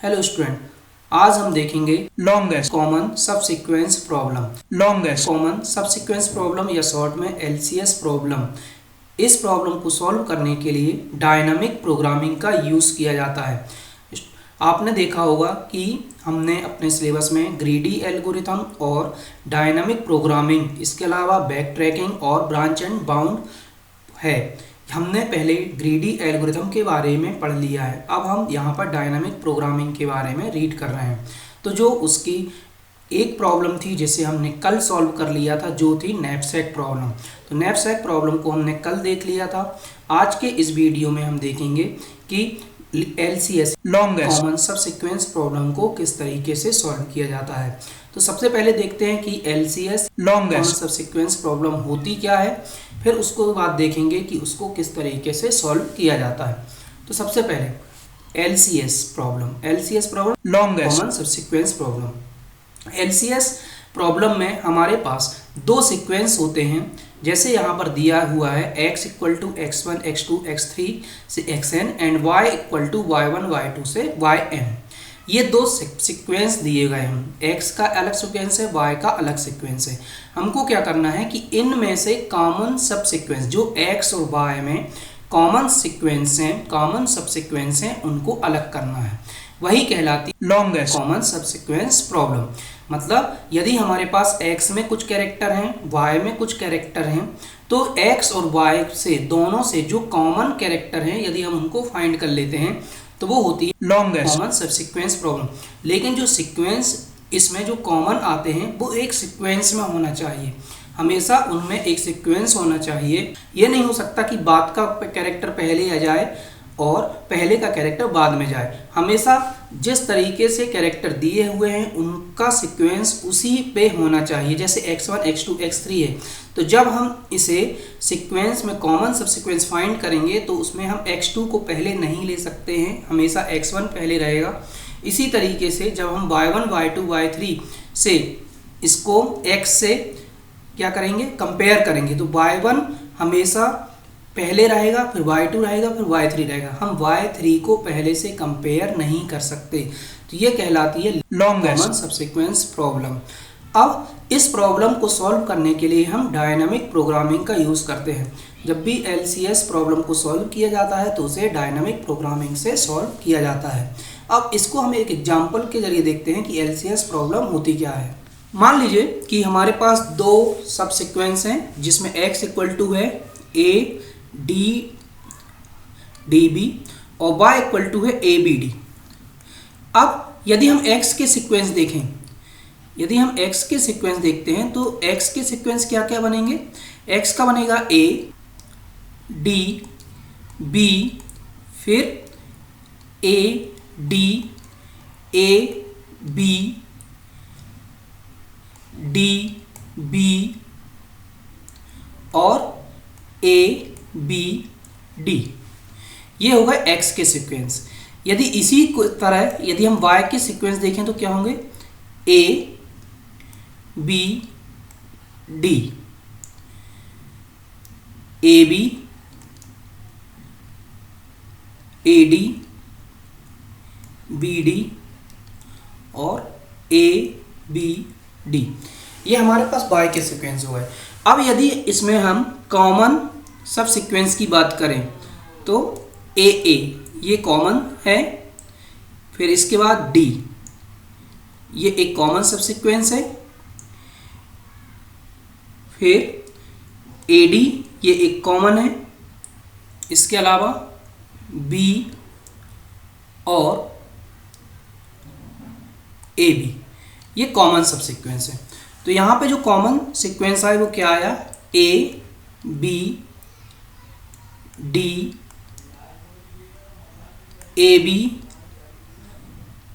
Hello student, आज हम देखेंगे longest common subsequence problem. Longest common subsequence problem या शॉर्ट में एलसीएस प्रॉब्लम। इस प्रॉब्लम को सॉल्व करने के लिए डायनामिक प्रोग्रामिंग का यूज़ किया जाता है। आपने देखा होगा कि हमने अपने सिलेबस में ग्रीडी एल्गोरिथम और डायनामिक प्रोग्रामिंग, इसके अलावा बैक ट्रैकिंग और ब्रांच एंड बाउंड है। हमने पहले ग्रीडी एल्गोरिथम के बारे में पढ़ लिया है। अब हम यहाँ पर डायनामिक प्रोग्रामिंग के बारे में रीड कर रहे हैं। तो जो उसकी एक प्रॉब्लम थी जिसे हमने कल सॉल्व कर लिया था, जो थी नैपसैक प्रॉब्लम। तो नैपसैक प्रॉब्लम को हमने कल देख लिया था। आज के इस वीडियो में हम देखेंगे कि LCS longest common subsequence problem को किस तरीके से सॉल्व किया जाता है। तो सबसे पहले देखते हैं कि LCS लॉन्गेस्ट सबसीक्वेंस प्रॉब्लम होती क्या है, फिर उसको बाद देखेंगे कि उसको किस तरीके से सॉल्व किया जाता है। तो सबसे पहले LCS problem longest common subsequence problem. LCS problem में हमारे पास दो सीक्वेंस होते हैं, जैसे यहाँ पर दिया हुआ है x equal to x1 x2 x3 से xn and y equal to y1 y2 से yn। ये दो सीक्वेंस दिए गए हैं, x का अलग सीक्वेंस है, y का अलग सीक्वेंस है। हमको क्या करना है कि इनमें से कॉमन सब सीक्वेंस जो x और y में कॉमन सीक्वेंस हैं, कॉमन सब सीक्वेंस हैं, उनको अलग करना है। वही कहलाती लॉन्गेस्ट कॉमन सबसीक्वेंस प्रॉब्लम। मतलब यदि हमारे पास x में कुछ कैरेक्टर हैं, y में कुछ कैरेक्टर हैं, तो x और y से दोनों से जो कॉमन कैरेक्टर हैं, यदि हम उनको फाइंड कर लेते हैं तो वो होती है लॉन्गेस्ट कॉमन सबसीक्वेंस प्रॉब्लम। लेकिन जो सीक्वेंस इसमें जो कॉमन आते हैं वो एक सीक्वेंस में होना चाहिए, हमेशा उनमें एक सीक्वेंस होना चाहिए। ये नहीं हो सकता कि बाद का कैरेक्टर पहले आ जाए और पहले का कैरेक्टर बाद में जाए। हमेशा जिस तरीके से कैरेक्टर दिए हुए हैं उनका सीक्वेंस उसी पे होना चाहिए। जैसे x1 x2 x3 है, तो जब हम इसे सीक्वेंस में कॉमन सब सीक्वेंस फाइंड करेंगे तो उसमें हम x2 को पहले नहीं ले सकते हैं, हमेशा x1 पहले रहेगा। इसी तरीके से जब हम y1 y2 y3 से इसको x से क्या करेंगे, कंपेयर करेंगे, तो y1 हमेशा पहले रहेगा, फिर y2 रहेगा, फिर y3 रहेगा। हम y3 को पहले से कंपेयर नहीं कर सकते। तो ये कहलाती है लॉन्गेस्ट कॉमन सबसीक्वेंस प्रॉब्लम। अब इस प्रॉब्लम को सॉल्व करने के लिए हम डायनामिक प्रोग्रामिंग का यूज़ करते हैं। जब भी LCS प्रॉब्लम को सॉल्व किया जाता है तो उसे डायनामिक प्रोग्रामिंग से सॉल्व किया जाता है। अब इसको हम एक एग्जाम्पल के जरिए देखते हैं कि LCS प्रॉब्लम होती क्या है। मान लीजिए कि हमारे पास दो सब सीक्वेंस हैं जिसमें x इक्वल टू है a d db और y इक्वल टू है a b d। अब यदि हम x के सीक्वेंस देखें, यदि हम x के सीक्वेंस देखते हैं तो x के सीक्वेंस क्या क्या बनेंगे। x का बनेगा a d b, फिर a d a b d b और a b d। ये होगा x के सीक्वेंस। यदि इसी तरह यदि हम y के सीक्वेंस देखें तो क्या होंगे, a b d a b a d b d और a b d। ये हमारे पास y के सीक्वेंस हो गए। अब यदि इसमें हम कॉमन सब सीक्वेंस की बात करें तो a ये कॉमन है, फिर इसके बाद d ये एक कॉमन सब सीक्वेंस है, फिर AD ये एक कॉमन है, इसके अलावा B और AB ये कॉमन सब सीक्वेंस है। तो यहाँ पे जो कॉमन सीक्वेंस आया वो क्या आया, A B D AB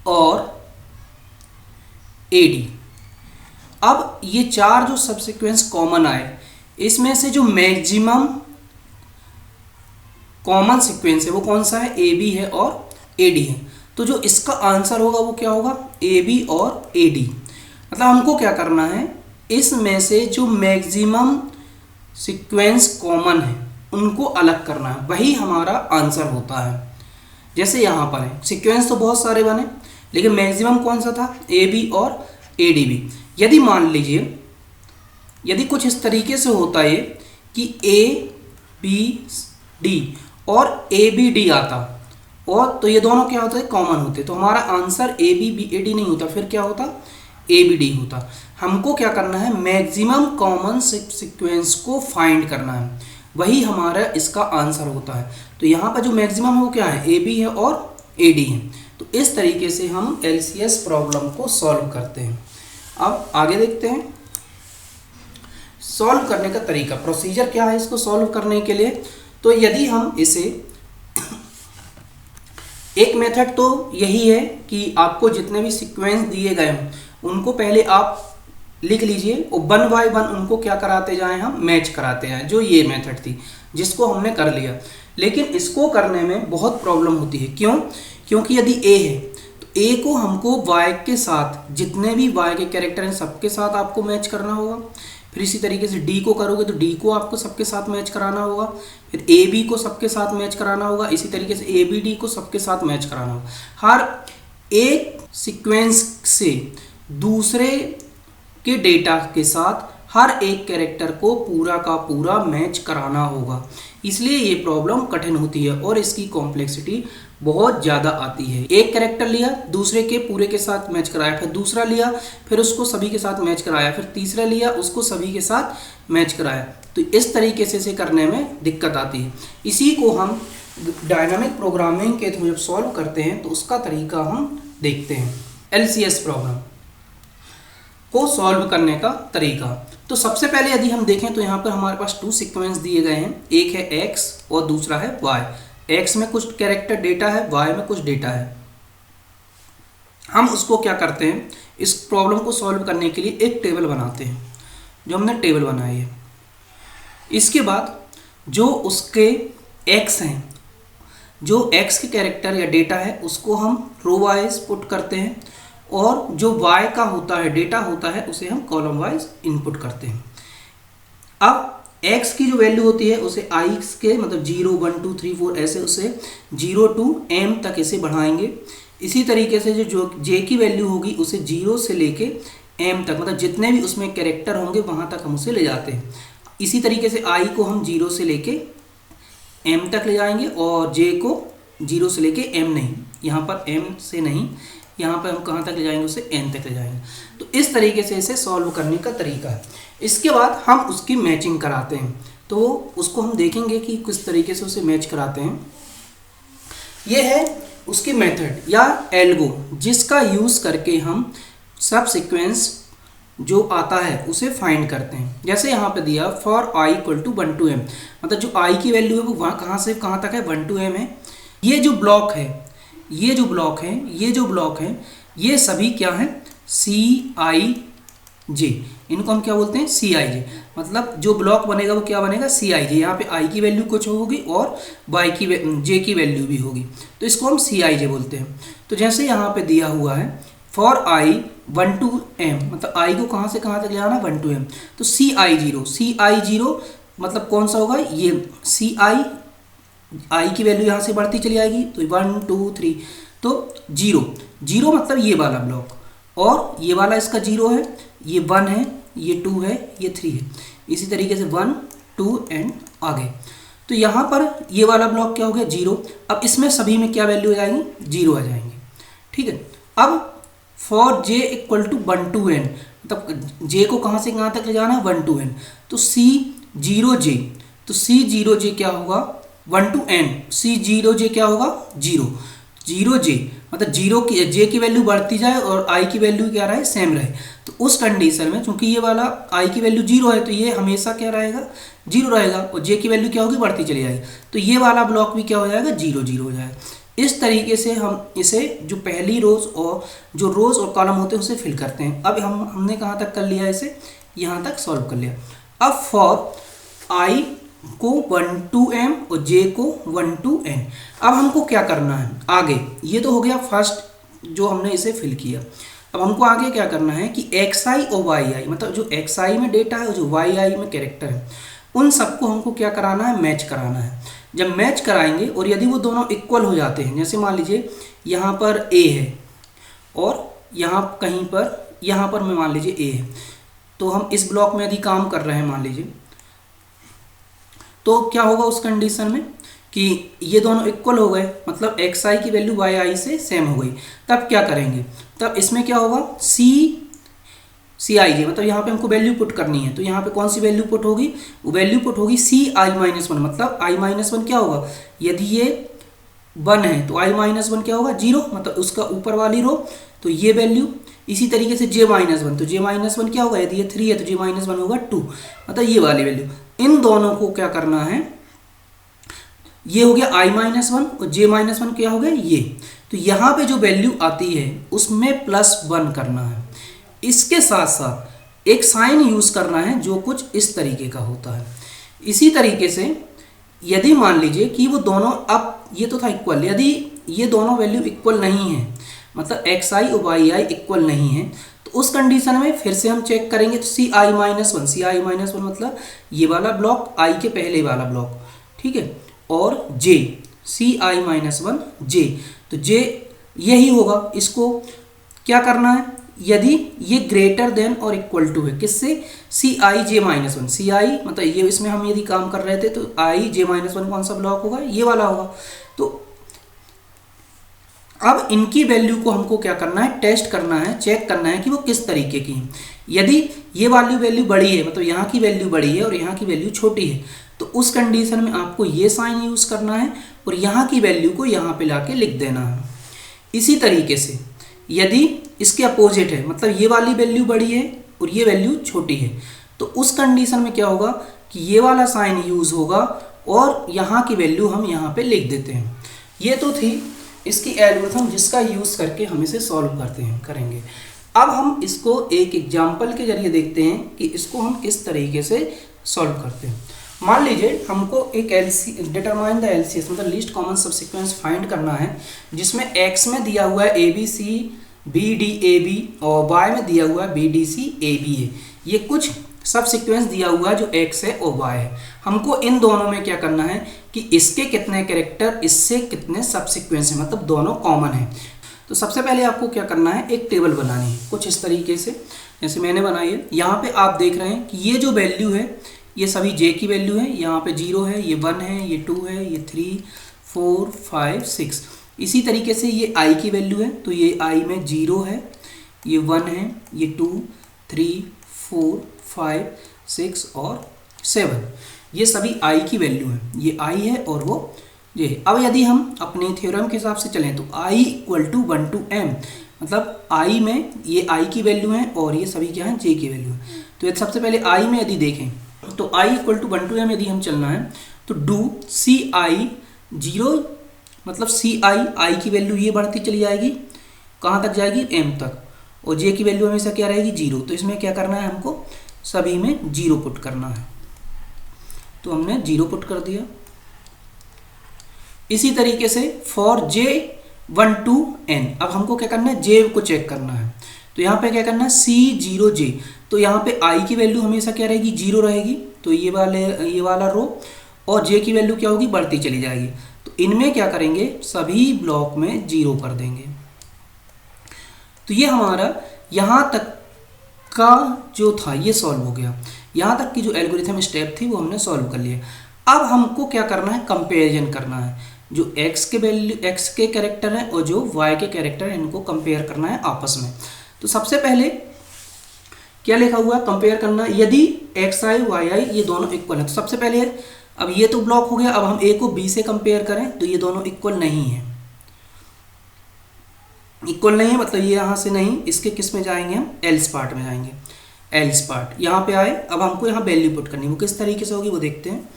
और AD। अब ये चार जो सब सीक्वेंस कॉमन आए, इसमें से जो मैक्सिमम कॉमन सीक्वेंस है वो कौन सा है, AB है और AD है। तो जो इसका आंसर होगा वो क्या होगा, AB और AD। मतलब हमको क्या करना है, इसमें से जो मैक्सिमम सीक्वेंस कॉमन है उनको अलग करना है, वही हमारा आंसर होता है। जैसे यहाँ पर है सीक्वेंस तो बहुत सारे बने, लेकिन मैक्सिमम कौन सा था, ए बी और ए डी बी। यदि मान लीजिए यदि कुछ इस तरीके से होता है कि ए बी डी और ए बी डी आता, और तो ये दोनों क्या होता है, कॉमन होते, तो हमारा answer A B B A D नहीं होता, फिर क्या होता, ए बी डी होता। हमको क्या करना है, मैक्सिमम कॉमन सीक्वेंस को फाइंड करना है, वही हमारा इसका आंसर होता है। तो यहाँ पर जो मैक्सिमम है वो क्या है, ए बी है और ए डी है। तो इस तरीके से हम LCS प्रॉब्लम को सॉल्व करते हैं। अब आगे देखते हैं सॉल्व करने का तरीका, प्रोसीजर क्या है इसको सॉल्व करने के लिए। तो यदि हम इसे एक मेथड तो यही है कि आपको जितने भी सीक्वेंस दिए गए हों उनको पहले आप लिख लीजिए और 1 बाय 1 उनको क्या कराते जाएं, हम मैच कराते हैं, जो ये मेथड थी जिसको हमने कर लिया। लेकिन इसको करने में बहुत प्रॉब्लम होती है, क्यों, क्योंकि यदि ए है तो ए को हमको वाई के साथ, जितने भी वाई के कैरेक्टर हैं सबके साथ आपको मैच करना होगा। फिर इसी तरीके से डी को करोगे तो डी को आपको सबके साथ मैच कराना होगा। फिर ए बी को सबके साथ मैच कराना होगा। इसी तरीके से ए बी डी को सबके साथ मैच कराना होगा। हर एक सीक्वेंस से दूसरे के डेटा के साथ हर एक कैरेक्टर को पूरा का पूरा मैच कराना होगा। इसलिए ये प्रॉब्लम कठिन होती है और इसकी कॉम्प्लेक्सिटी बहुत ज़्यादा आती है। एक कैरेक्टर लिया, दूसरे के पूरे के साथ मैच कराया, फिर दूसरा लिया, फिर उसको सभी के साथ मैच कराया, फिर तीसरा लिया, उसको सभी के साथ मैच कराया। तो इस तरीके से इसे करने में दिक्कत आती है। इसी को हम डायनामिक प्रोग्रामिंग के थ्रू जब सॉल्व करते हैं तो उसका तरीका हम देखते हैं। LCS प्रॉब्लम को सॉल्व करने का तरीका, तो सबसे पहले यदि हम देखें तो यहाँ पर हमारे पास 2 सीक्वेंस दिए गए हैं, एक है x और दूसरा है y। x में कुछ कैरेक्टर डेटा है, y में कुछ डेटा है। हम उसको क्या करते हैं, इस प्रॉब्लम को सॉल्व करने के लिए एक टेबल बनाते हैं, जो हमने टेबल बनाई है। इसके बाद जो उसके x हैं, जो x के कैरेक्टर या डेटा है उसको हम रो वाइज पुट करते हैं, और जो y का होता है डेटा होता है उसे हम कॉलम वाइज इनपुट करते हैं। अब x की जो वैल्यू होती है उसे i के मतलब 0 1 2 3 4 ऐसे उसे 0 to m तक इसे बढ़ाएंगे। इसी तरीके से जो j की वैल्यू होगी उसे 0 से लेके m तक, मतलब जितने भी उसमें कैरेक्टर होंगे वहाँ तक हम उसे ले जाते हैं। इसी तरीके से i को हम 0 से लेके m तक ले जाएंगे और j को 0 से लेके m नहीं, यहाँ पर m से नहीं, यहाँ पर हम कहाँ तक ले जाएंगे, उसे n तक ले जाएंगे। तो इस तरीके से इसे सॉल्व करने का तरीका है। इसके बाद हम उसकी मैचिंग कराते हैं, तो उसको हम देखेंगे कि किस तरीके से उसे मैच कराते हैं। ये है उसकी मेथड या एल्गो, जिसका यूज़ करके हम सब सीक्वेंस जो आता है उसे फाइंड करते हैं। जैसे यहाँ पे दिया for i equal to 1 to m, मतलब जो i की वैल्यू है वो वहाँ कहाँ से कहाँ तक है, 1 to m है। ये जो ब्लॉक है, ये जो ब्लॉक है, ये जो ब्लॉक है, ये सभी क्या है, Cij, इनको हम क्या बोलते हैं, Cij, मतलब जो ब्लॉक बनेगा वो क्या बनेगा, Cij। यहाँ पे i की वैल्यू कुछ होगी और j की वैल्यू भी होगी, तो इसको हम Cij बोलते हैं। तो जैसे यहाँ पे दिया हुआ है फॉर i 1 to m, मतलब i को कहाँ से कहाँ तक ले आना, 1 to m, तो Ci0 मतलब कौन सा होगा, ये i की वैल्यू यहाँ से बढ़ती चली आएगी, तो 1 2 3, तो 0 मतलब ये वाला ब्लॉक, और ये वाला इसका 0 है, ये 1 है, ये 2 है, ये 3 है। इसी तरीके से 1 2 एंड आगे। तो यहाँ पर ये वाला ब्लॉक क्या हो गया, 0। अब इसमें सभी में क्या वैल्यू आ जाएंगी, 0 आ जाएंगे, ठीक है। अब for j equal to 1 to n, मतलब j को कहाँ से कहाँ तक ले जाना है, 1 to n, तो C0j, तो C0j क्या होगा, 1 to n, C0j क्या होगा, 0j, मतलब 0 की j की वैल्यू बढ़ती जाए और i की वैल्यू क्या रहे, सेम रहे। तो उस कंडीशन में चूंकि ये वाला i की वैल्यू 0 है तो ये हमेशा क्या रहेगा, 0 रहेगा, और j की वैल्यू क्या होगी, बढ़ती चली जाएगी, तो ये वाला ब्लॉक भी क्या हो जाएगा, 0 हो जाएगा। इस तरीके से हम इसे जो पहली रोज और जो रोज और कॉलम होते हैं उसे फिल करते हैं। अब हमने कहाँ तक कर लिया, इसे यहाँ तक सॉल्व कर लिया। अब फॉर i को 1 to m और j को 1 to n, अब हमको क्या करना है आगे, ये तो हो गया फर्स्ट जो हमने इसे फिल किया। अब हमको आगे क्या करना है कि xi और yi, मतलब जो xi में डेटा है और जो yi में कैरेक्टर है, उन सबको हमको क्या कराना है, मैच कराना है। जब मैच कराएंगे और यदि वो दोनों इक्वल हो जाते हैं, जैसे मान लीजिए यहाँ पर a है और यहाँ कहीं पर, यहाँ पर मैं मान लीजिए ए है, तो हम इस ब्लॉक में यदि काम कर रहे हैं मान लीजिए, तो क्या होगा उस कंडीशन में कि ये दोनों इक्वल हो गए, मतलब एक्स आई की वैल्यू वाई आई से सेम हो गई। तब क्या करेंगे, तब इसमें क्या होगा, सी आई जे, मतलब यहाँ पे हमको वैल्यू पुट करनी है, तो यहाँ पे कौन सी वैल्यू पुट होगी, वो वैल्यू पुट होगी सी आई माइनस वन, मतलब आई माइनस वन क्या होगा, यदि ये 1 है तो आई माइनस वन क्या होगा 0, मतलब उसका ऊपर वाली रो, तो ये वैल्यू। इसी तरीके से जे माइनस वन, तो जे माइनस वन क्या होगा, यदि ये 3 है तो जे माइनस वन होगा 2, मतलब ये वाली वैल्यू। इन दोनों को क्या करना है, ये हो गया आई माइनस वन और जे माइनस वन क्या हो गया ये, तो यहाँ पे जो वैल्यू आती है उसमें +1 करना है। इसके साथ साथ एक साइन यूज करना है जो कुछ इस तरीके का होता है। इसी तरीके से यदि मान लीजिए कि वो दोनों, अब ये तो था इक्वल, यदि ये दोनों वैल्यू इक्वल नहीं है, मतलब एक्स आई और वाई आई इक्वल नहीं है, तो उस कंडीशन में फिर से हम चेक करेंगे, तो सी I minus one, C I minus one मतलब ये वाला ब्लॉक, आई के पहले वाला ब्लॉक, ठीक है, और जे सी आई माइनस वन जे, तो जे यही होगा। इसको क्या करना है, यदि ये ग्रेटर देन और इक्वल टू है किससे, सी आई जे माइनस वन, सी आई मतलब ये, इसमें हम यदि काम कर रहे थे तो आई जे माइनस वन कौन सा ब्लॉक होगा, ये वाला होगा। तो अब इनकी वैल्यू को हमको क्या करना है, टेस्ट करना है, चेक करना है कि वो किस तरीके की है। यदि ये वाली वैल्यू बड़ी है, मतलब यहाँ की वैल्यू बड़ी है और यहाँ की वैल्यू छोटी है, तो उस कंडीशन में आपको ये साइन यूज करना है और यहाँ की वैल्यू को यहाँ पे लाके लिख देना है। इसी तरीके से यदि इसके अपोजिट है, मतलब ये वाली वैल्यू बड़ी है और ये वैल्यू छोटी है, तो उस कंडीशन में क्या होगा कि ये वाला साइन यूज होगा और यहाँ की वैल्यू हम यहाँ पे लिख देते हैं। ये तो थी इसकी एल्गोरिथम जिसका यूज करके हम इसे सॉल्व करेंगे। अब हम इसको एक एग्जाम्पल के जरिए देखते हैं कि इसको हम किस तरीके से सॉल्व करते हैं। मान लीजिए हमको एक डिटरमाइन द एलसीएस, मतलब लीस्ट कॉमन सबसीक्वेंस फाइंड करना है, जिसमें एक्स में दिया हुआ है A B C B D A B और वाई में दिया हुआ है B D C A B A. ये कुछ सब सीक्वेंस दिया हुआ है जो एक्स है और वाई है। हमको इन दोनों में क्या करना है कि इसके कितने कैरेक्टर, इससे कितने सब सीक्वेंस है, मतलब दोनों कॉमन है। तो सबसे पहले आपको क्या करना है, एक टेबल बनानी है कुछ इस तरीके से, जैसे मैंने बनाई है। यहाँ पे आप देख रहे हैं कि ये जो वैल्यू है ये सभी जे की वैल्यू है। यहाँ पे 0 है, ये 1 है, ये 2 है, ये 3 4 5 6। इसी तरीके से ये आई की वैल्यू है, तो ये आई में 0 है, ये 1 है, ये 2 3 4 5 6 और 7, ये सभी आई की वैल्यू है। ये आई है और वो ये। अब यदि हम अपने थ्योरम के हिसाब से चलें तो I equal to 1 to m, मतलब आई में ये आई की वैल्यू है और ये सभी क्या है, जे की वैल्यू है। तो ये सबसे पहले आई में यदि देखें तो I equal to 1 to m यदि हम चलना है तो डू सी आई 0, मतलब सी आई की वैल्यू ये बढ़ती चली जाएगी, कहाँ तक जाएगी, m तक, और जे की वैल्यू हमेशा क्या रहेगी 0। तो इसमें क्या करना है, हमको सभी में 0 पुट करना है, तो हमने 0 पुट कर दिया। इसी तरीके से फॉर j 1 to n, अब हमको क्या करना है, j को चेक करना है। तो यहाँ पे क्या करना है, C0j, तो यहाँ पे i की वैल्यू हमेशा क्या रहेगी, 0 रहेगी, तो ये वाला रो, और j की वैल्यू क्या होगी, बढ़ती चली जाएगी। तो इनमें क्या करेंगे, सभी ब्लॉक में 0 कर देंगे। तो ये हमारा यहाँ तक का जो था ये सॉल्व हो गया। यहाँ तक की जो एल्गोरिथम स्टेप थी वो हमने सॉल्व कर लिया। अब हमको क्या करना है, कंपेरिजन करना है, जो x के वैल्यू, x के कैरेक्टर हैं और जो y के कैरेक्टर हैं, इनको कंपेयर करना है आपस में। तो सबसे पहले क्या लिखा हुआ है, कंपेयर करना। यदि एक्स आई वाई आई ये दोनों इक्वल है, तो सबसे पहले अब ये तो ब्लॉक हो गया, अब हम ए को बी से कंपेयर करें तो ये दोनों इक्वल नहीं है। इक्वल नहीं है मतलब ये यहाँ से नहीं, इसके किस में जाएंगे, हम एल्स पार्ट में जाएंगे। एल्स पार्ट यहाँ पे आए, अब हमको यहाँ वैल्यू पुट करनी है, वो किस तरीके से होगी वो देखते हैं।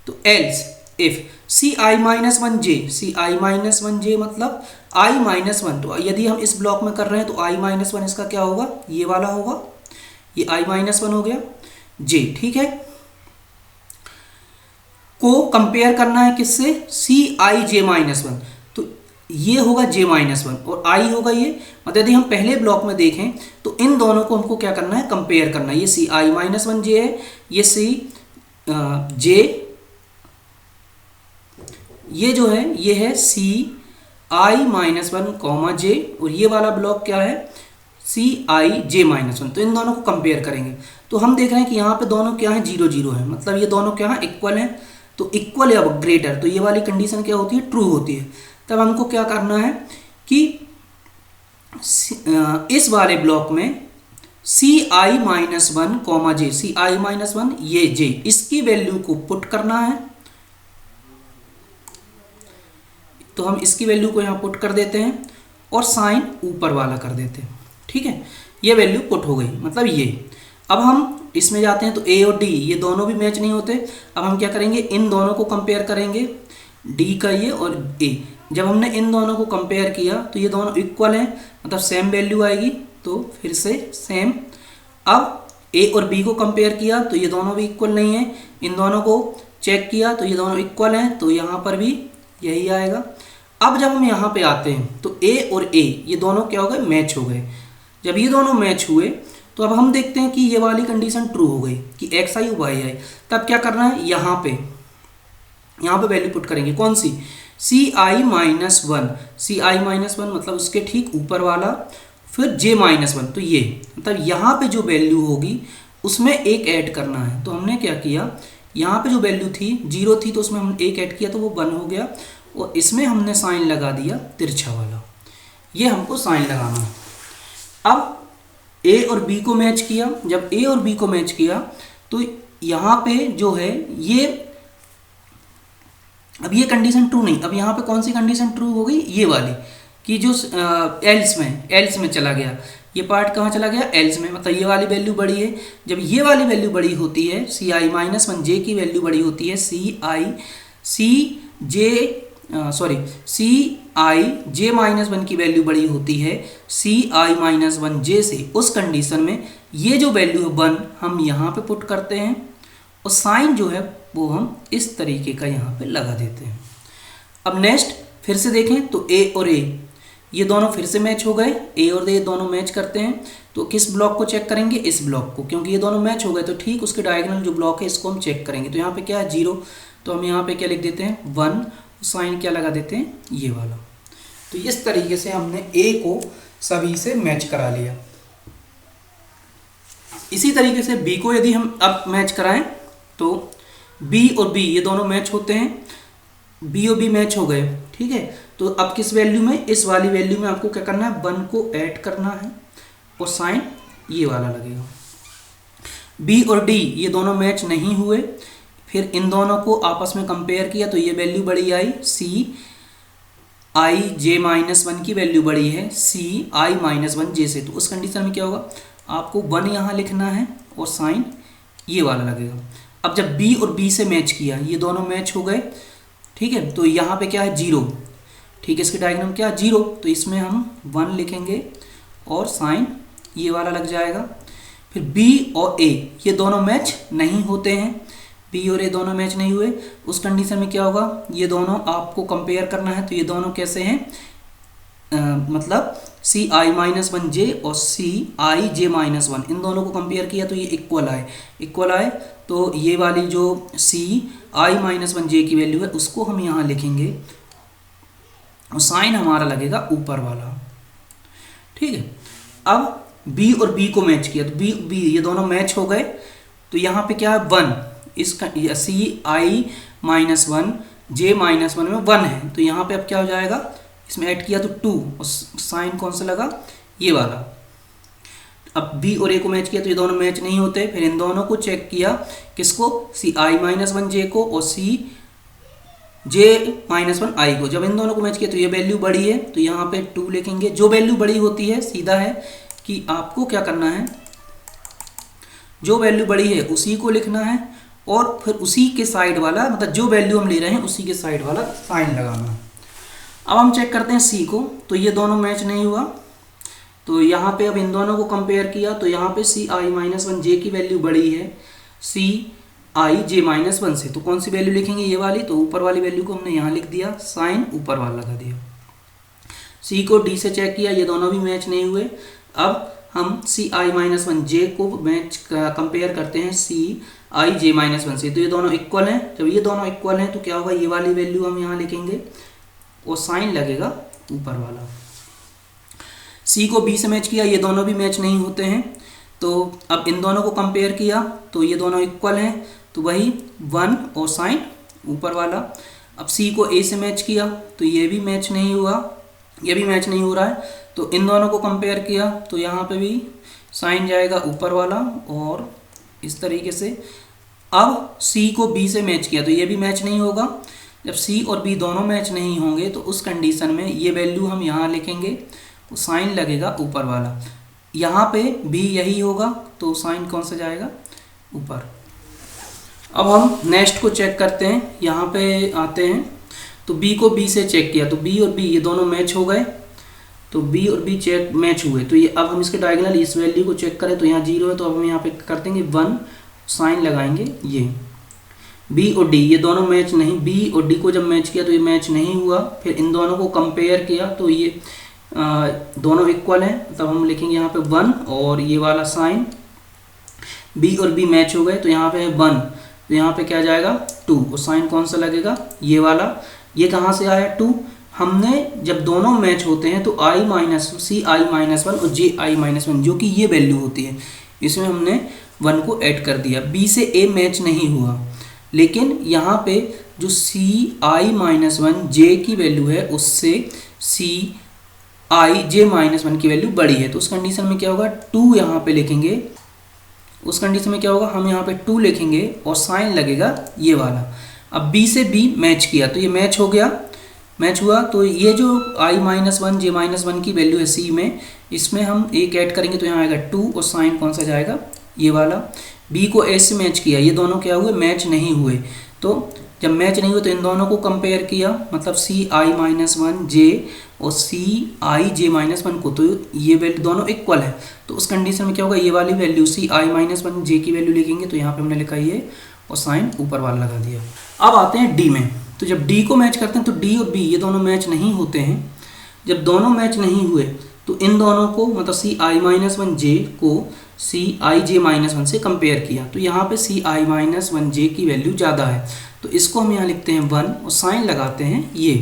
तो else if C I minus one J, C I minus one J मतलब आई माइनस वन, तो यदि हम इस ब्लॉक में कर रहे हैं तो आई माइनस वन इसका क्या होगा, ये वाला होगा, ये आई माइनस वन हो गया जे, ठीक है। को कंपेयर करना है किससे, सी आई जे माइनस वन, तो ये होगा जे माइनस वन और आई होगा ये, मतलब यदि हम पहले ब्लॉक में देखें तो इन दोनों को हमको क्या करना है, कंपेयर करना है। ये सी आई माइनस वन जे है, ये सी जे, ये जो है ये है सी आई माइनस वन कॉमा जे, और ये वाला ब्लॉक क्या है सी आई जे माइनस वन। तो इन दोनों को कंपेयर करेंगे तो हम देख रहे हैं कि यहाँ पे दोनों क्या है 0 0 है, मतलब ये दोनों क्या है इक्वल है। तो इक्वल या ग्रेटर, तो ये वाली कंडीशन क्या होती है ट्रू होती है। तब हमको क्या करना है कि इस वाले ब्लॉक में सी I minus one comma J, C I minus one ये जे, इसकी वैल्यू को पुट करना है। तो हम इसकी वैल्यू को यहाँ पुट कर देते हैं और साइन ऊपर वाला कर देते हैं, ठीक है। ये वैल्यू पुट हो गई, मतलब ये। अब हम इसमें जाते हैं तो ए और डी ये दोनों भी मैच नहीं होते। अब हम क्या करेंगे, इन दोनों को कंपेयर करेंगे, डी का ये और ए। जब हमने इन दोनों को कंपेयर किया तो ये दोनों इक्वल हैं, मतलब सेम वैल्यू आएगी, तो फिर से सेम। अब ए और बी को कंपेयर किया तो ये दोनों भी इक्वल नहीं है। इन दोनों को चेक किया तो ये दोनों इक्वल हैं, तो यहाँ पर भी यही आएगा। अब जब हम यहाँ पे आते हैं तो ए और ए ये दोनों क्या हो गए, मैच हो गए। जब ये दोनों मैच हुए तो अब हम देखते हैं कि ये वाली कंडीशन ट्रू हो गई कि एक्स आई वाई आई। तब क्या करना है, यहाँ पे वैल्यू पुट करेंगे, कौन सी, सी I minus one. C I minus one मतलब उसके ठीक ऊपर वाला, फिर जे माइनस वन। तो ये मतलब यहाँ पे जो वैल्यू होगी उसमें एक ऐड करना है। तो हमने क्या किया, यहाँ पे जो वैल्यू थी 0 थी, तो उसमें हमने एक ऐड किया तो वो 1 हो गया, और इसमें हमने साइन लगा दिया तिरछा वाला। ये हमको साइन लगाना है। अब ए और बी को मैच किया, जब ए और बी को मैच किया तो यहाँ पे जो है ये, अब ये कंडीशन ट्रू नहीं, अब यहाँ पे कौन सी कंडीशन ट्रू हो गई, ये वाली, कि जो एल्स में चला गया, ये पार्ट कहाँ चला गया, एल्स में, मतलब ये वाली वैल्यू बड़ी है। जब ये वाली वैल्यू बड़ी होती है, सी आई माइनस वन जे की वैल्यू बड़ी होती है सी आई जे माइनस वन की वैल्यू बड़ी होती है सी आई माइनस वन जे से, उस कंडीशन में ये जो वैल्यू है 1 हम यहाँ पे पुट करते हैं, और साइन जो है वो हम इस तरीके का यहाँ पे लगा देते हैं। अब नेक्स्ट फिर से देखें तो ए और ए ये दोनों फिर से मैच हो गए, ए और ए दोनों मैच करते हैं। तो किस ब्लॉक को चेक करेंगे, इस ब्लॉक को, क्योंकि ये दोनों मैच हो गए तो ठीक उसके डायगोनल जो ब्लॉक है इसको हम चेक करेंगे। तो यहाँ पे क्या है 0, तो हम यहाँ पे क्या लिख देते हैं 1, साइन क्या लगा देते हैं ये वाला। तो इस तरीके से हमने ए को सभी से मैच करा लिया। इसी तरीके से बी को यदि हम अब मैच कराएं तो बी और बी ये दोनों मैच होते हैं, बी और बी मैच हो गए, ठीक है। तो अब किस वैल्यू में, इस वाली वैल्यू में आपको क्या करना है, 1 को ऐड करना है और साइन ये वाला लगेगा। बी और डी ये दोनों मैच नहीं हुए, फिर इन दोनों को आपस में कंपेयर किया तो ये वैल्यू बड़ी आई, सी आई जे माइनस वन की वैल्यू बड़ी है सी आई माइनस वन जे से। तो उस कंडीशन में क्या होगा, आपको 1 यहाँ लिखना है और साइन ये वाला लगेगा। अब जब बी और बी से मैच किया, ये दोनों मैच हो गए, ठीक है। तो यहाँ पे क्या है 0, ठीक है, इसके डायग्राम क्या है 0, तो इसमें हम 1 लिखेंगे और साइन ये वाला लग जाएगा। फिर बी और ए ये दोनों मैच नहीं होते हैं, बी और ए दोनों मैच नहीं हुए, उस कंडीशन में क्या होगा, ये दोनों आपको कंपेयर करना है। तो ये दोनों कैसे हैं, मतलब सी आई माइनस वन जे और सी आई जे माइनस वन, इन दोनों को कंपेयर किया तो ये इक्वल आए। तो ये वाली जो सी आई माइनस वन जे की वैल्यू है उसको हम यहाँ लिखेंगे और साइन हमारा लगेगा ऊपर वाला, ठीक है। अब बी और बी को मैच किया तो बी ये दोनों मैच हो गए, तो यहाँ पे क्या है 1, इसका सी I minus one J minus one में 1 है, तो यहाँ पे अब क्या हो जाएगा, इसमें ऐड किया तो 2 और साइन कौन सा लगा, ये वाला। अब बी और ए को मैच किया तो ये दोनों मैच नहीं होते, फिर इन दोनों को चेक किया, किसको, सी आई माइनस वन जे को और सी जे माइनस वन आई को। जब इन दोनों को मैच किया तो ये वैल्यू बड़ी है, तो यहाँ पे 2 लिखेंगे। जो वैल्यू बड़ी होती है सीधा है कि आपको क्या करना है, जो वैल्यू बड़ी है उसी को लिखना है और फिर उसी के साइड वाला, मतलब जो वैल्यू हम ले रहे हैं उसी के साइड वाला साइन लगाना है। अब हम चेक करते हैं सी को, तो ये दोनों मैच नहीं हुआ, तो यहाँ पे अब इन दोनों को कंपेयर किया तो यहाँ पे सी आई माइनस वन जे की वैल्यू बड़ी है सी आई जे माइनस वन से, तो कौन सी वैल्यू लिखेंगे, ये वाली। तो ऊपर वाली वैल्यू को हमने यहाँ लिख दिया, साइन ऊपर वाला लगा दिया। सी को डी से चेक किया, ये दोनों भी मैच नहीं हुए। अब हम सी आई माइनस वन जे को मैच कंपेयर करते हैं सी आई जे माइनस वन से, तो ये दोनों इक्वल हैं। जब ये दोनों इक्वल हैं तो क्या होगा, ये वाली वैल्यू हम यहाँ लिखेंगे और साइन लगेगा ऊपर वाला। सी को बी से मैच किया, ये दोनों भी मैच नहीं होते हैं, तो अब इन दोनों को कंपेयर किया तो ये दोनों इक्वल हैं, तो वही 1 और साइन ऊपर वाला। अब सी को ए से मैच किया तो ये भी मैच नहीं हुआ, ये भी मैच नहीं हो रहा है, तो इन दोनों को कंपेयर किया तो यहाँ पे भी साइन जाएगा ऊपर वाला और इस तरीके से। अब सी को बी से मैच किया तो ये भी मैच नहीं होगा। जब सी और बी दोनों मैच नहीं होंगे तो उस कंडीशन में ये वैल्यू हम यहाँ लिखेंगे, तो साइन लगेगा ऊपर वाला। यहाँ पे भी यही होगा तो साइन कौन सा जाएगा, ऊपर। अब हम नेक्स्ट को चेक करते हैं, यहाँ पे आते हैं तो बी को बी से चेक किया तो बी और बी ये दोनों मैच हो गए, तो बी और बी चेक मैच हुए। तो ये अब हम इसके डायगोनल इस वैल्यू को चेक करें तो यहाँ 0 है, तो अब हम यहाँ पे कर देंगे 1, साइन लगाएंगे। ये बी और डी ये दोनों मैच नहीं, बी और डी को जब मैच किया तो ये मैच नहीं हुआ। फिर इन दोनों को कंपेयर किया तो ये दोनों इक्वल हैं, तब हम लिखेंगे यहाँ पे 1 और ये वाला साइन। बी और बी मैच हो गए तो यहाँ पे है 1, तो यहाँ पे क्या जाएगा 2 और साइन कौन सा लगेगा, ये वाला। ये कहाँ से आया 2, हमने जब दोनों मैच होते हैं तो i minus C I minus 1 और जे आई माइनस 1 जो कि ये वैल्यू होती है, इसमें हमने 1 को ऐड कर दिया। b से a मैच नहीं हुआ, लेकिन यहाँ पे जो सी आई माइनस 1 जे की वैल्यू है उससे सी आई जे माइनस 1 की वैल्यू बड़ी है, तो उस कंडीशन में क्या होगा 2 यहाँ पे लिखेंगे। उस कंडीशन में क्या होगा, हम यहाँ पे 2 लिखेंगे और साइन लगेगा ये वाला। अब b से b मैच किया तो ये मैच हो गया, मैच हुआ, तो ये जो i माइनस 1 जे माइनस 1 की वैल्यू है c में, इसमें हम एक ऐड करेंगे तो यहाँ आएगा 2 और साइन कौन सा जाएगा, ये वाला। b को a से मैच किया, ये दोनों क्या हुए, मैच नहीं हुए। तो जब मैच नहीं हुए तो इन दोनों को कंपेयर किया, मतलब सी आई माइनस 1 जे और सी आई जे माइनस 1 को, तो ये वैल्यू दोनों इक्वल है। तो उस कंडीशन में क्या होगा, ये वाली वैल्यू सी आई माइनस 1 जे की वैल्यू लिखेंगे, तो यहाँ पे हमने लिखा ये और साइन ऊपर वाला लगा दिया। अब आते हैं डी में, तो जब डी को मैच करते हैं तो डी और बी ये दोनों मैच नहीं होते हैं। जब दोनों मैच नहीं हुए तो इन दोनों को, मतलब सी आई माइनस 1 जे को सी आई जे माइनस 1 से कंपेयर किया, तो यहाँ पे सी आई माइनस 1 जे की वैल्यू ज़्यादा है, तो इसको हम यहाँ लिखते हैं 1 और साइन लगाते हैं ये।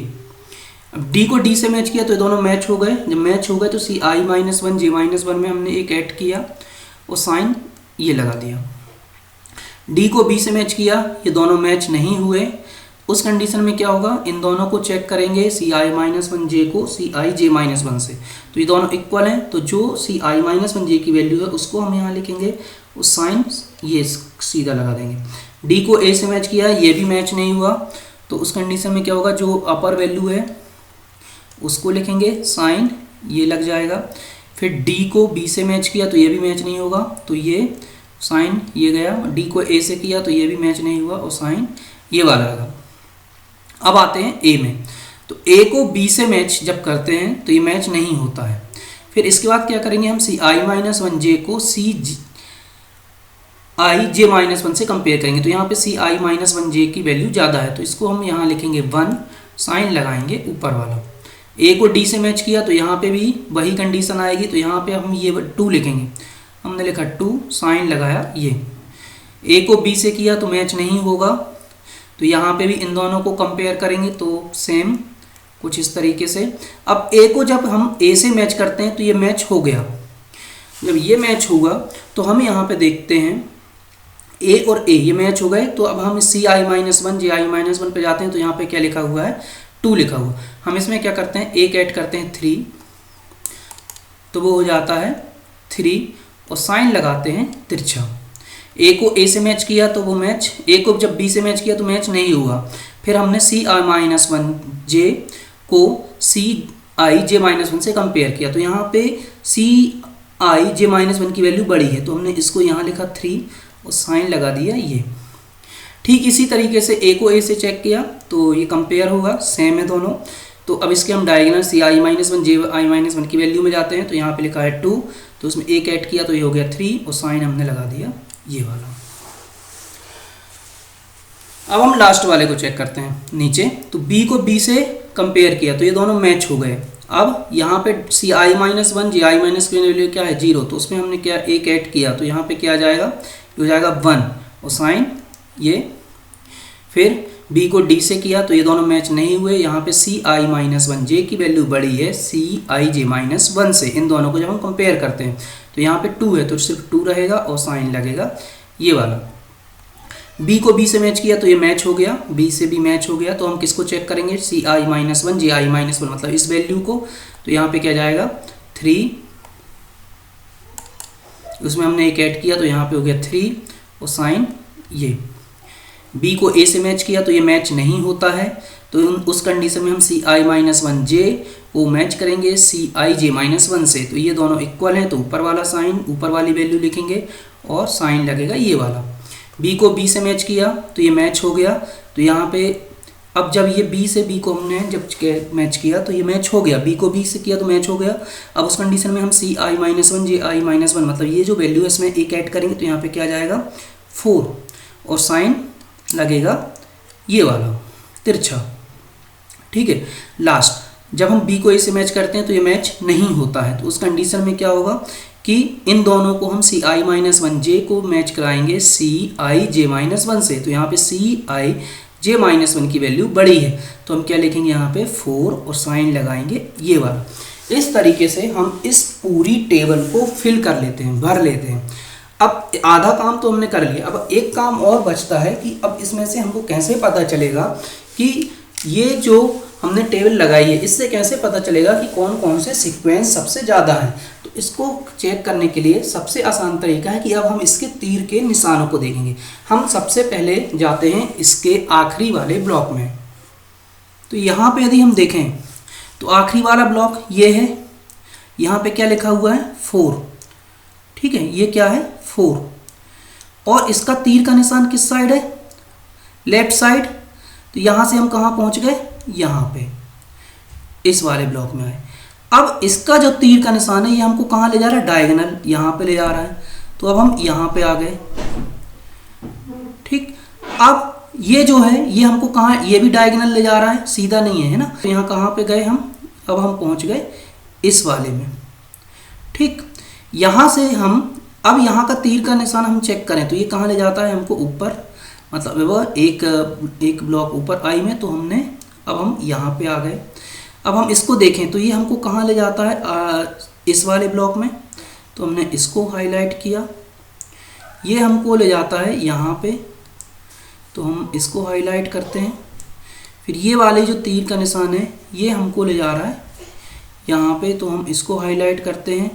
अब d को d से मैच किया तो ये दोनों मैच हो गए। जब मैच हो गए तो सी आई माइनस 1 जे माइनस 1 में हमने एक ऐड किया और साइन ये लगा दिया। d को b से मैच किया, ये दोनों मैच नहीं हुए। उस कंडीशन में क्या होगा, इन दोनों को चेक करेंगे सी आई माइनस 1 जे को सी आई जे माइनस 1 से, तो ये दोनों इक्वल हैं, तो जो सी आई माइनस 1 जे की वैल्यू है उसको हम यहाँ लिखेंगे, उस साइन ये सीधा लगा देंगे। d को a से मैच किया, ये भी मैच नहीं हुआ, तो उस कंडीशन में क्या होगा, जो अपर वैल्यू है उसको लिखेंगे, साइन ये लग जाएगा। फिर d को b से मैच किया तो ये भी मैच नहीं होगा, तो ये साइन ये गया। d को a से किया तो ये भी मैच नहीं हुआ और साइन ये वाला लगा। अब आते हैं a में, तो a को b से मैच जब करते हैं तो ये मैच नहीं होता है। फिर इसके बाद क्या करेंगे, हम सी आई माइनस 1 जे को सी आई जे माइनस 1 से कंपेयर करेंगे, तो यहाँ पे सी आई माइनस 1 जे की वैल्यू ज़्यादा है, तो इसको हम यहाँ लिखेंगे 1, साइन लगाएंगे ऊपर वाला। a को d से मैच किया तो यहाँ पे भी वही कंडीशन आएगी, तो यहाँ पे हम ये 2 लिखेंगे, हमने लिखा 2, साइन लगाया ये। a को b से किया तो मैच नहीं होगा, तो यहाँ पे भी इन दोनों को कंपेयर करेंगे तो सेम कुछ इस तरीके से। अब a को जब हम a से मैच करते हैं तो ये मैच हो गया। जब ये मैच होगा तो हम यहाँ पे देखते हैं a और a ये मैच हो गए, तो अब हम सी I minus 1 J I minus 1 पे जाते हैं, तो यहाँ पे क्या लिखा हुआ है, 2 लिखा हुआ। हम इसमें क्या करते हैं, एक ऐड करते हैं 3, तो वो हो जाता है 3 और साइन लगाते हैं तिरछा। a को a से मैच किया तो वो मैच, a को जब b से मैच किया तो मैच नहीं हुआ। फिर हमने सी आई माइनस 1 जे को सी आई जे माइनस 1 से कंपेयर किया, तो यहाँ पे सी आई जे माइनस 1 की वैल्यू बड़ी है, तो हमने इसको यहाँ लिखा 3 और साइन लगा दिया ये। ठीक इसी तरीके से a को a से चेक किया तो ये कंपेयर होगा, सेम है दोनों। तो अब इसके हम diagonal C I minus 1 J I minus 1 की वैल्यू में जाते हैं, तो यहाँ पे लिखा है 2, तो उसमें एक ऐड किया तो ये हो गया 3 और साइन हमने लगा दिया ये वाला। अब हम लास्ट वाले को चेक करते हैं नीचे, तो b को b से कंपेयर किया तो ये दोनों मैच हो गए। अब यहाँ पे सी I minus 1 J I minus की वैल्यू क्या है 0, तो उसमें हमने क्या एक ऐड किया, तो यहाँ पे क्या जाएगा, हो जाएगा 1 और साइन ये। फिर बी को डी से किया तो ये दोनों मैच नहीं हुए। यहाँ पे सी आई माइनस वन, जे की वैल्यू बड़ी है सी आई जे माइनस वन से। इन दोनों को जब हम कंपेयर करते हैं तो यहाँ पे 2 है तो सिर्फ 2 रहेगा और साइन लगेगा ये वाला। बी को बी से मैच किया तो ये मैच हो गया, बी से भी मैच हो गया। तो हम किसको चेक करेंगे, सी I minus one J I minus one, मतलब इस वैल्यू को। तो यहाँ पे क्या जाएगा 3, उसमें हमने एक ऐड किया तो यहाँ पे हो गया 3 और साइन ये। बी को ए से मैच किया तो ये मैच नहीं होता है, तो उस कंडीशन में हम सी आई माइनस वन जे को मैच करेंगे सी आई जे माइनस वन से। तो ये दोनों इक्वल हैं तो ऊपर वाला साइन, ऊपर वाली वैल्यू लिखेंगे और साइन लगेगा ये वाला। बी को बी से मैच किया तो ये मैच हो गया। तो यहाँ पे अब जब ये बी से बी को हमने जब मैच किया तो ये मैच हो गया, बी को बी से किया तो मैच हो गया। अब उस कंडीशन में हम सी I minus one J I minus one, मतलब ये जो वैल्यू है इसमें एक ऐड करेंगे तो यहाँ पे क्या जाएगा 4 और साइन लगेगा ये वाला तिरछा। ठीक है, लास्ट जब हम बी को ए से मैच करते हैं तो ये मैच नहीं होता है, तो उस कंडीशन में क्या होगा कि इन दोनों को हम सी आई माइनस वन जे को मैच कराएंगे सी आई जे माइनस वन से। तो यहाँ पे सी आई जे माइनस वन की वैल्यू बड़ी है तो हम क्या लिखेंगे यहाँ पे 4 और साइन लगाएंगे ये वाला। इस तरीके से हम इस पूरी टेबल को फिल कर लेते हैं, भर लेते हैं। अब आधा काम तो हमने कर लिया, अब एक काम और बचता है कि अब इसमें से हमको कैसे पता चलेगा कि ये जो हमने टेबल लगाई है इससे कैसे पता चलेगा कि कौन कौन से सीक्वेंस सबसे ज़्यादा है। तो इसको चेक करने के लिए सबसे आसान तरीका है कि अब हम इसके तीर के निशानों को देखेंगे। हम सबसे पहले जाते हैं इसके आखिरी वाले ब्लॉक में। तो यहाँ पे यदि हम देखें तो आखिरी वाला ब्लॉक ये है, यहाँ पे क्या लिखा हुआ है 4। ठीक है, ये क्या है 4 और इसका तीर का निशान किस साइड है, लेफ्ट साइड। तो यहाँ से हम कहाँ पहुँच गए, यहाँ पे इस वाले ब्लॉक में आए। अब इसका जो तीर का निशान है ये हमको कहाँ ले जा रहा है, डायगोनल यहाँ पे ले जा रहा है। तो अब हम यहाँ पे आ गए। ठीक, अब ये जो है ये हमको कहाँ, ये भी डायगोनल ले जा रहा है, सीधा नहीं है ना। तो यहाँ कहाँ पे गए हम, अब हम पहुँच गए इस वाले में। ठीक, यहाँ से हम अब यहाँ का तीर का निशान हम चेक करें तो ये कहाँ ले जाता है हमको ऊपर, मतलब वह एक ब्लॉक ऊपर आई में। तो हमने अब हम यहाँ पे आ गए। अब हम इसको देखें तो ये हमको कहाँ ले जाता है, इस वाले ब्लॉक में। तो हमने इसको हाईलाइट किया, ये हमको ले जाता है यहाँ पे। तो हम इसको हाईलाइट करते हैं। फिर ये वाले जो तीर का निशान है ये हमको ले जा रहा है यहाँ पे, तो हम इसको हाईलाइट करते हैं।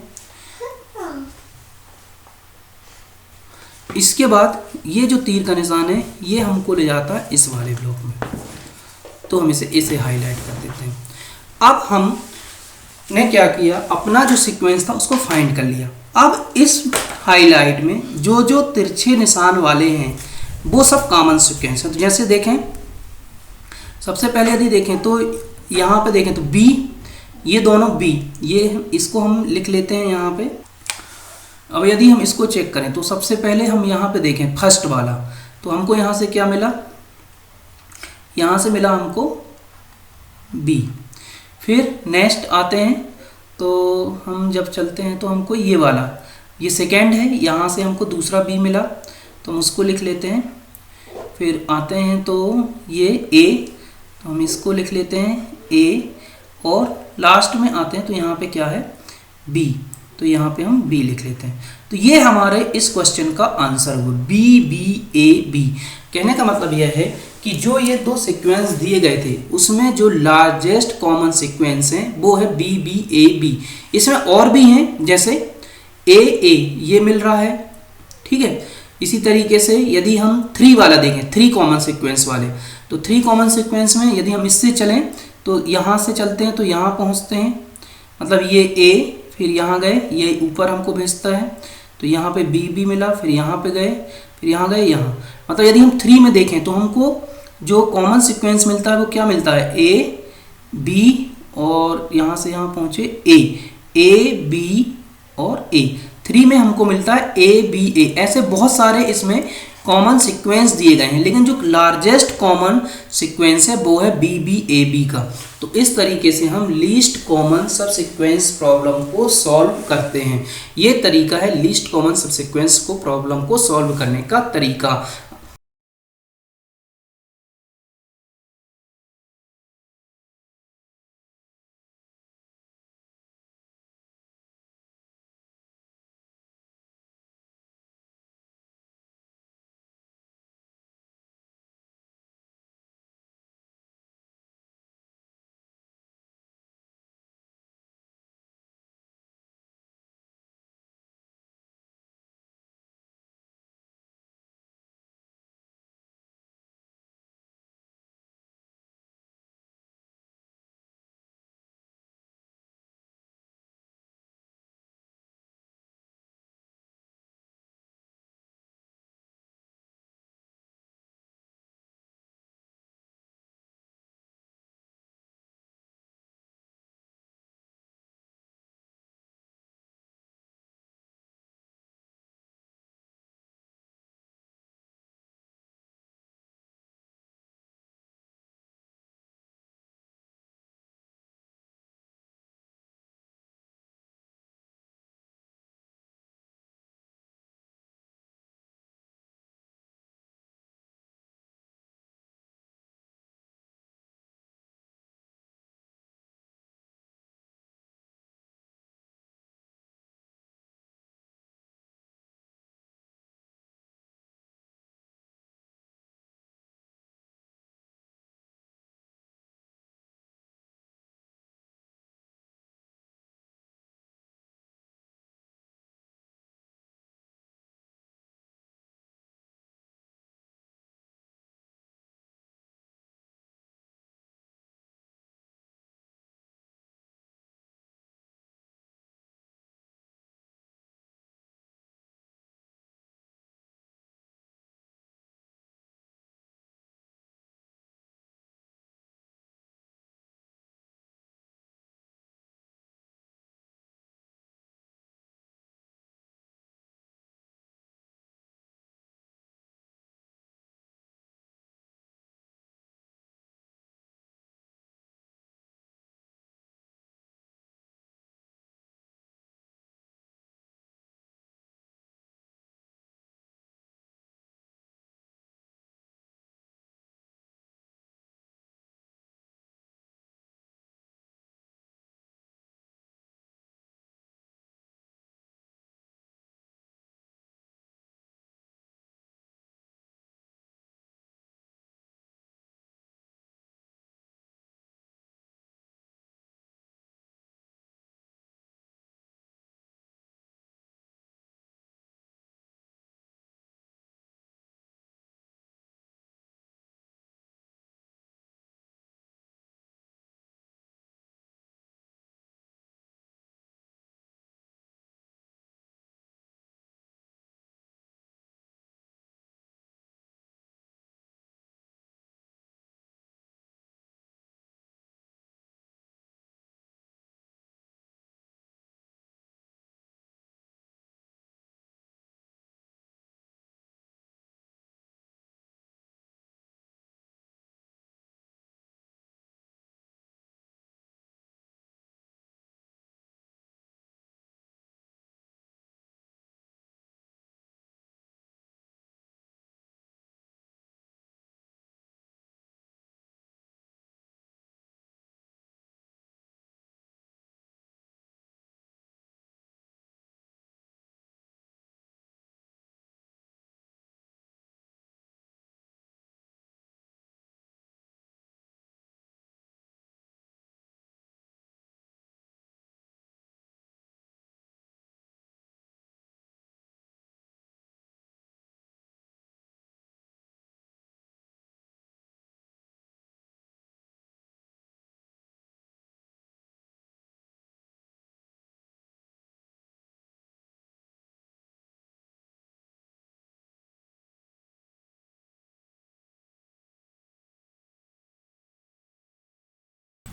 इसके बाद ये जो तीर का निशान है ये हमको ले जाता है इस वाले ब्लॉक में। तो हम इसे हाईलाइट कर देते हैं। अब हमने क्या किया, अपना जो सीक्वेंस था उसको फाइंड कर लिया। अब इस हाईलाइट में जो जो तिरछे निशान वाले हैं वो सब कॉमन सीक्वेंस है। तो जैसे देखें, सबसे पहले यदि देखें तो यहाँ पे देखें तो बी, ये दोनों बी, ये इसको हम लिख लेते हैं यहाँ पे। अब यदि हम इसको चेक करें तो सबसे पहले हम यहाँ पे देखें फर्स्ट वाला, तो हमको यहाँ से क्या मिला, यहाँ से मिला हमको बी। फिर नेक्स्ट आते हैं तो हम जब चलते हैं तो हमको ये वाला, ये सेकेंड है, यहाँ से हमको दूसरा बी मिला तो हम उसको लिख लेते हैं। फिर आते हैं तो ये ए, तो हम इसको लिख लेते हैं ए। और लास्ट में आते हैं तो यहाँ पे क्या है बी, तो यहाँ पे हम बी लिख लेते हैं। तो ये हमारे इस क्वेश्चन का आंसर हुआ बी बी ए बी। कहने का मतलब यह है कि जो ये दो सीक्वेंस दिए गए थे उसमें जो लार्जेस्ट कॉमन सीक्वेंस है वो है बी बी ए बी। इसमें और भी हैं, जैसे ए ए ये मिल रहा है। ठीक है, इसी तरीके से यदि हम 3 वाला देखें, 3 कॉमन सीक्वेंस वाले, तो 3 कॉमन सीक्वेंस में यदि हम इससे चलें तो यहाँ से चलते हैं तो यहाँ पहुँचते हैं, मतलब ये ए, फिर यहाँ गए, ये ऊपर हमको भेजता है तो यहाँ पे बी बी मिला, फिर यहाँ पे गए, फिर यहाँ गए, यहाँ। मतलब यदि हम 3 में देखें तो हमको जो कॉमन सीक्वेंस मिलता है वो क्या मिलता है, ए बी और यहाँ से यहाँ पहुँचे ए बी और ए। 3 में हमको मिलता है ए बी ए। ऐसे बहुत सारे इसमें कॉमन सीक्वेंस दिए गए हैं, लेकिन जो लार्जेस्ट कॉमन सीक्वेंस है वो है बी बी ए बी का। तो इस तरीके से हम least common sub sequence problem को सॉल्व करते हैं। ये तरीका है लीस्ट कॉमन सब सीक्वेंस को प्रॉब्लम को सॉल्व करने का तरीका।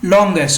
longest